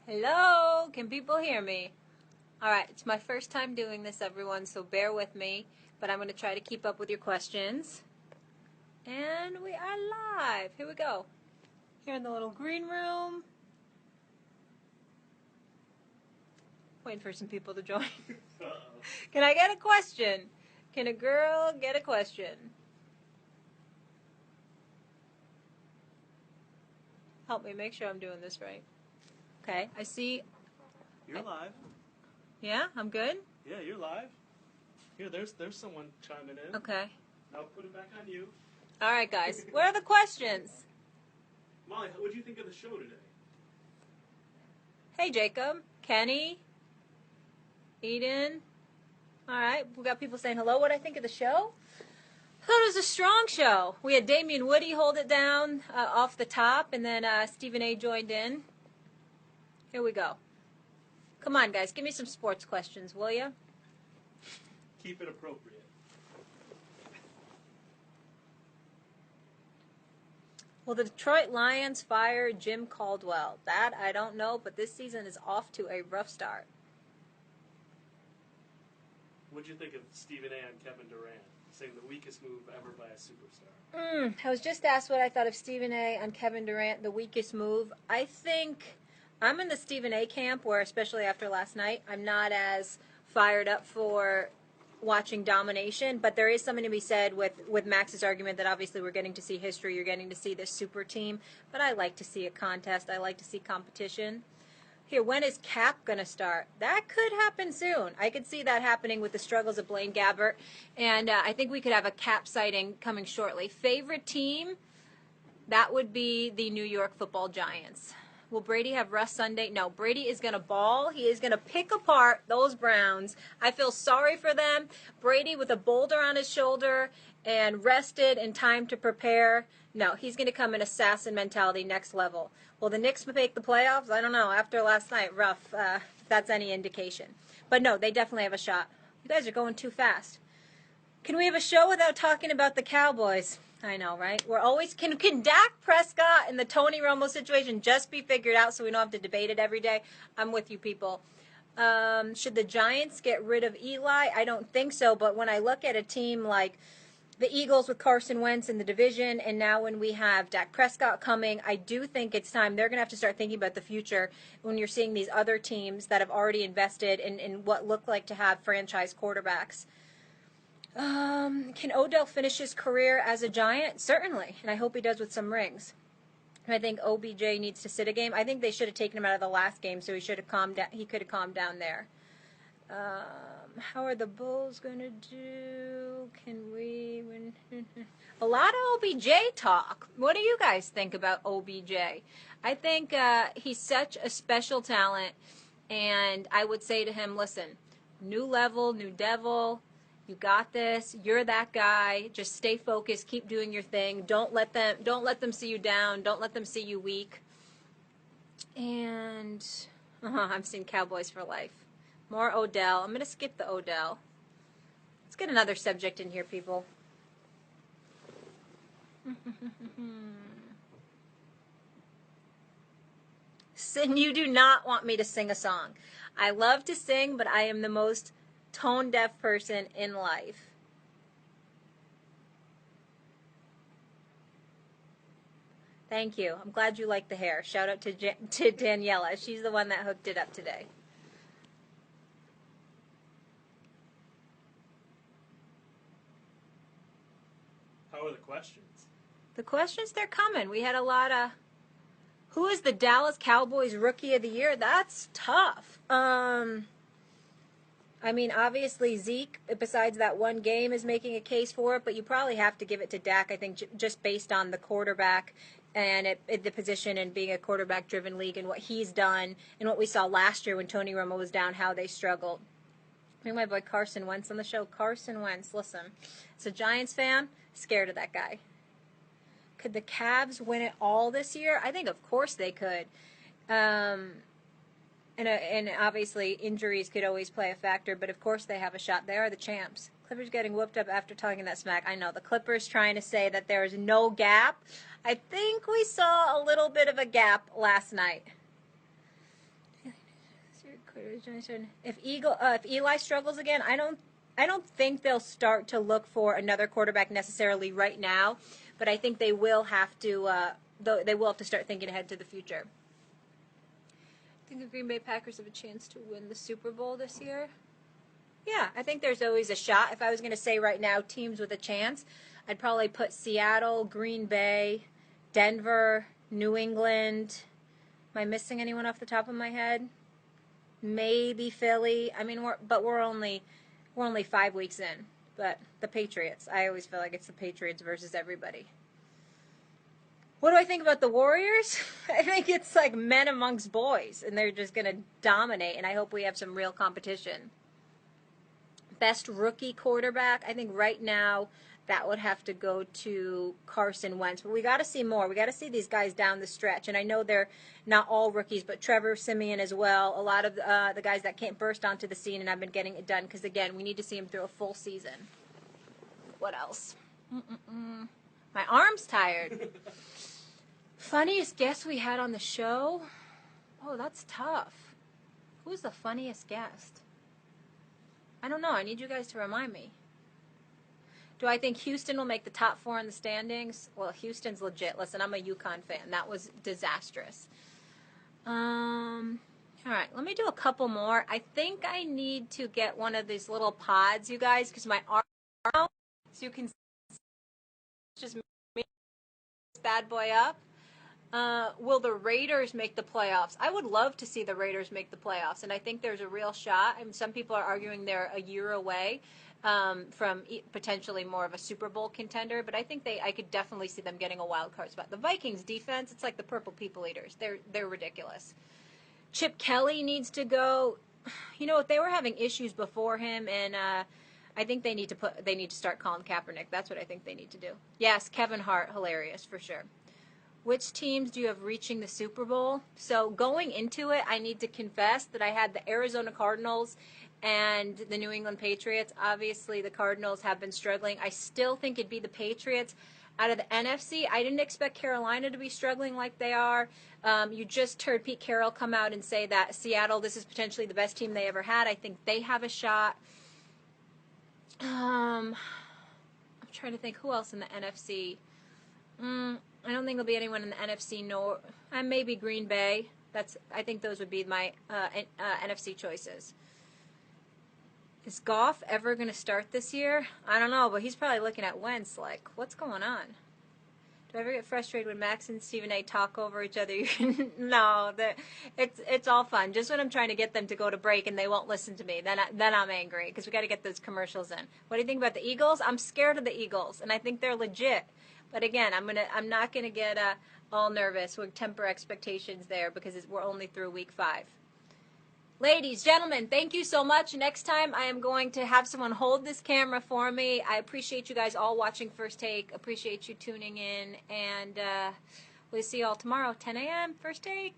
Hello, can people hear me? Alright, it's my first time doing this, everyone, so bear with me, but I'm going to try to keep up with your questions. And we are live. Here we go. Here in the little green room. Waiting for some people to join. Can I get a question? Can a girl get a question? Help me make sure I'm doing this right. Okay, I see. You're live. Yeah, I'm good? Yeah, you're live. Here, there's someone chiming in. Okay. Now put it back on you. All right, guys. What are the questions? Molly, what did you think of the show today? Hey, Jacob, Kenny, Eden. All right, we got people saying hello. What I think of the show? I thought it was a strong show. We had Damian Woody hold it down off the top, and then Stephen A. joined in. Here we go. Come on, guys. Give me some sports questions, will you? Keep it appropriate. Will the Detroit Lions fire Jim Caldwell? That I don't know, but this season is off to a rough start. What'd you think of Stephen A. and Kevin Durant saying the weakest move ever by a superstar? I was just asked what I thought of Stephen A. and Kevin Durant, the weakest move. I think I'm in the Stephen A. camp where, especially after last night, I'm not as fired up for watching domination, but there is something to be said with Max's argument that obviously we're getting to see history, you're getting to see this super team, but I like to see a contest, I like to see competition. Here, when is Cap going to start? That could happen soon. I could see that happening with the struggles of Blaine Gabbert, and I think we could have a Cap sighting coming shortly. Favorite team? That would be the New York Football Giants. Will Brady have rest Sunday? No, Brady is going to ball. He is going to pick apart those Browns. I feel sorry for them. Brady with a boulder on his shoulder and rested in time to prepare. No, he's going to come in assassin mentality next level. Will the Knicks make the playoffs? I don't know. After last night, rough, if that's any indication. But no, they definitely have a shot. You guys are going too fast. Can we have a show without talking about the Cowboys? I know, right? We're always, can Dak Prescott and the Tony Romo situation just be figured out so we don't have to debate it every day? I'm with you people. Should the Giants get rid of Eli? I don't think so, but when I look at a team like the Eagles with Carson Wentz in the division, and now when we have Dak Prescott coming, I do think it's time. They're going to have to start thinking about the future when you're seeing these other teams that have already invested in what look like to have franchise quarterbacks. Can Odell finish his career as a Giant? Certainly, and I hope he does with some rings. And I think OBJ needs to sit a game. I think they should have taken him out of the last game, so he should have calmed down. He could have calmed down there. How are the Bulls going to do? Can we win? A lot of OBJ talk. What do you guys think about OBJ? I think he's such a special talent, and I would say to him, listen, new level, new devil. You got this. You're that guy. Just stay focused. Keep doing your thing. Don't let them see you down. Don't let them see you weak. And I'm seeing Cowboys for life. More Odell. I'm going to skip the Odell. Let's get another subject in here, people. Sin, you do not want me to sing a song. I love to sing, but I am the most tone-deaf person in life. Thank you. I'm glad you like the hair. Shout out to Daniela. She's the one that hooked it up today. How are the questions? The questions, they're coming. We had a lot of... Who is the Dallas Cowboys Rookie of the Year? That's tough. I mean, obviously Zeke, besides that one game, is making a case for it, but you probably have to give it to Dak, I think, just based on the quarterback and the position and being a quarterback-driven league and what he's done and what we saw last year when Tony Romo was down, how they struggled. Bring my boy Carson Wentz on the show. Carson Wentz, listen, as a Giants fan, scared of that guy. Could the Cavs win it all this year? I think, of course, they could. And obviously injuries could always play a factor, but of course they have a shot. They are the champs. Clippers getting whooped up after talking that smack. I know, the Clippers trying to say that there is no gap. I think we saw a little bit of a gap last night. If Eli struggles again, I don't think they'll start to look for another quarterback necessarily right now, but I think they will have to. They will have to start thinking ahead to the future. I think the Green Bay Packers have a chance to win the Super Bowl this year. Yeah, I think there's always a shot. If I was going to say right now teams with a chance, I'd probably put Seattle, Green Bay, Denver, New England. Am I missing anyone off the top of my head? Maybe Philly. I mean, we're only 5 weeks in. But the Patriots, I always feel like it's the Patriots versus everybody. What do I think about the Warriors? I think it's like men amongst boys, and they're just going to dominate, and I hope we have some real competition. Best rookie quarterback, I think right now that would have to go to Carson Wentz. But we got to see more. We got to see these guys down the stretch. And I know they're not all rookies, but Trevor Siemian as well. A lot of the guys that can't burst onto the scene and have been getting it done. Because, again, we need to see them through a full season. What else? My arm's tired. Funniest guest we had on the show? Oh, that's tough. Who's the funniest guest? I don't know. I need you guys to remind me. Do I think Houston will make the top 4 in the standings? Well, Houston's legit. Listen, I'm a UConn fan. That was disastrous. All right, let me do a couple more. I think I need to get one of these little pods, you guys, because my arm, so you can just make this bad boy up. Will the Raiders make the playoffs? I would love to see the Raiders make the playoffs, and I think there's a real shot. I mean, some people are arguing they're a year away from potentially more of a Super Bowl contender, but I think I could definitely see them getting a wild card spot. The Vikings defense, it's like the Purple People Eaters. They're ridiculous. Chip Kelly needs to go. You know, they were having issues before him, and I think they need to start calling Kaepernick. That's what I think they need to do. Yes, Kevin Hart, hilarious for sure. Which teams do you have reaching the Super Bowl? So going into it, I need to confess that I had the Arizona Cardinals and the New England Patriots. Obviously, the Cardinals have been struggling. I still think it'd be the Patriots. Out of the NFC, I didn't expect Carolina to be struggling like they are. You just heard Pete Carroll come out and say that Seattle, this is potentially the best team they ever had. I think they have a shot. I'm trying to think who else in the NFC. I don't think there'll be anyone in the NFC nor maybe Green Bay. I think those would be my NFC choices. Is Goff ever going to start this year? I don't know, but he's probably looking at Wentz like, what's going on? Do I ever get frustrated when Max and Stephen A talk over each other? No, it's all fun. Just when I'm trying to get them to go to break and they won't listen to me, then I'm angry because we got to get those commercials in. What do you think about the Eagles? I'm scared of the Eagles, and I think they're legit. But again, I'm not gonna get all nervous. We'll temper expectations there because we're only through week 5. Ladies, gentlemen, thank you so much. Next time I am going to have someone hold this camera for me. I appreciate you guys all watching First Take. Appreciate you tuning in, and we'll see you all tomorrow, 10 a.m. First Take.